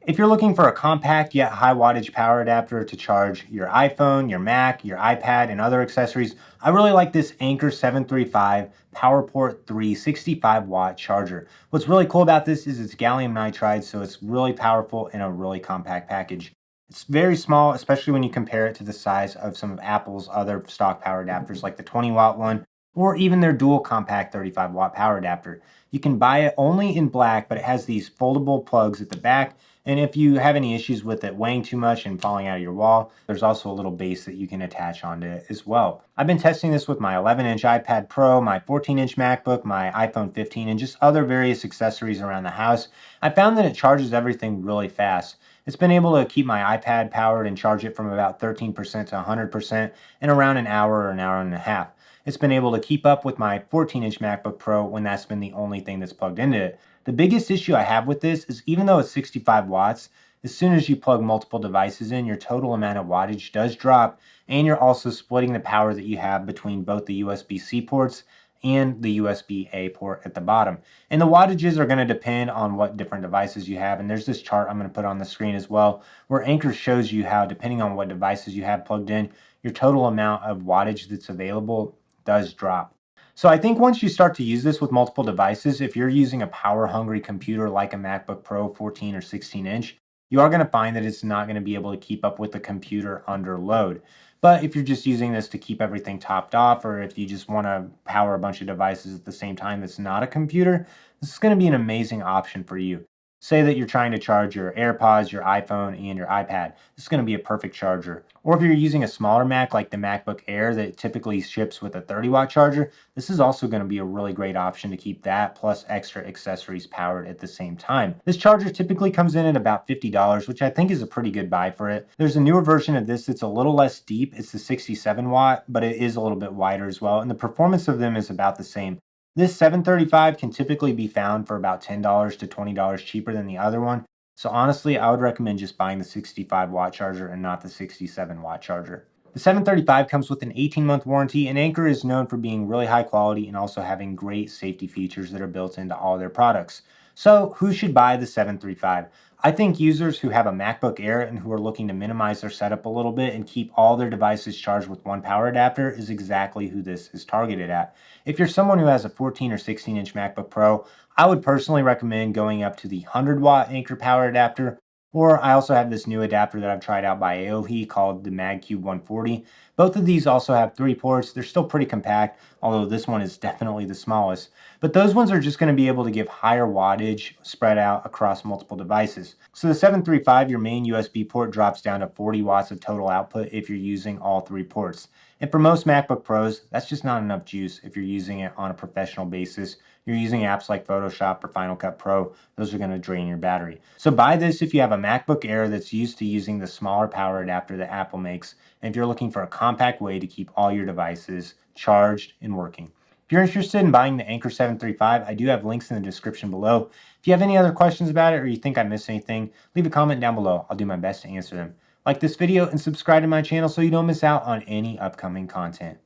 If you're looking for a compact yet high wattage power adapter to charge your iPhone, your Mac, your iPad, and other accessories, I really like this Anker 735 PowerPort 3 65-watt charger. What's really cool about this is it's gallium nitride, so it's really powerful in a really compact package. It's very small, especially when you compare it to the size of some of Apple's other stock power adapters like the 20-watt one, or even their dual compact 35-watt power adapter. You can buy it only in black, but it has these foldable plugs at the back, and if you have any issues with it weighing too much and falling out of your wall, there's also a little base that you can attach onto it as well. I've been testing this with my 11-inch iPad Pro, my 14-inch MacBook, my iPhone 15, and just other various accessories around the house. I found that it charges everything really fast. It's been able to keep my iPad powered and charge it from about 13% to 100% in around an hour or an hour and a half. It's been able to keep up with my 14-inch MacBook Pro when that's been the only thing that's plugged into it. The biggest issue I have with this is even though it's 65 watts, as soon as you plug multiple devices in, your total amount of wattage does drop, and you're also splitting the power that you have between both the USB C ports and the USB A port at the bottom. And the wattages are going to depend on what different devices you have. And there's this chart I'm going to put on the screen as well, where Anker shows you how, depending on what devices you have plugged in, your total amount of wattage that's available does drop. So I think once you start to use this with multiple devices, if you're using a power-hungry computer like a MacBook Pro 14 or 16 inch, you are going to find that it's not going to be able to keep up with the computer under load. But if you're just using this to keep everything topped off, or if you just want to power a bunch of devices at the same time that's not a computer, this is going to be an amazing option for you. Say that you're trying to charge your AirPods, your iPhone, and your iPad. This is going to be a perfect charger. Or if you're using a smaller Mac like the MacBook Air that typically ships with a 30-watt charger, this is also going to be a really great option to keep that plus extra accessories powered at the same time. This charger typically comes in at about $50, which I think is a pretty good buy for it. There's a newer version of this that's a little less deep. It's the 67-watt, but it is a little bit wider as well, and the performance of them is about the same. This 735 can typically be found for about $10 to $20 cheaper than the other one. So honestly, I would recommend just buying the 65-watt charger and not the 67-watt charger. The 735 comes with an 18-month warranty, and Anker is known for being really high quality and also having great safety features that are built into all their products. So who should buy the 735? I think users who have a MacBook Air and who are looking to minimize their setup a little bit and keep all their devices charged with one power adapter is exactly who this is targeted at. If you're someone who has a 14 or 16-inch MacBook Pro, I would personally recommend going up to the 100-watt Anker power adapter, or I also have this new adapter that I've tried out by AOHE called the MagCube 140. Both of these also have 3 ports. They're still pretty compact, although this one is definitely the smallest. But those ones are just going to be able to give higher wattage spread out across multiple devices. So the 735, your main USB port drops down to 40 watts of total output if you're using all 3 ports. And for most MacBook Pros, that's just not enough juice if you're using it on a professional basis. You're using apps like Photoshop or Final Cut Pro, those are going to drain your battery. So buy this if you have a MacBook Air that's used to using the smaller power adapter that Apple makes, and if you're looking for a compact way to keep all your devices charged and working. If you're interested in buying the Anker 735, I do have links in the description below. If you have any other questions about it or you think I missed anything, leave a comment down below. I'll do my best to answer them. Like this video and subscribe to my channel so you don't miss out on any upcoming content.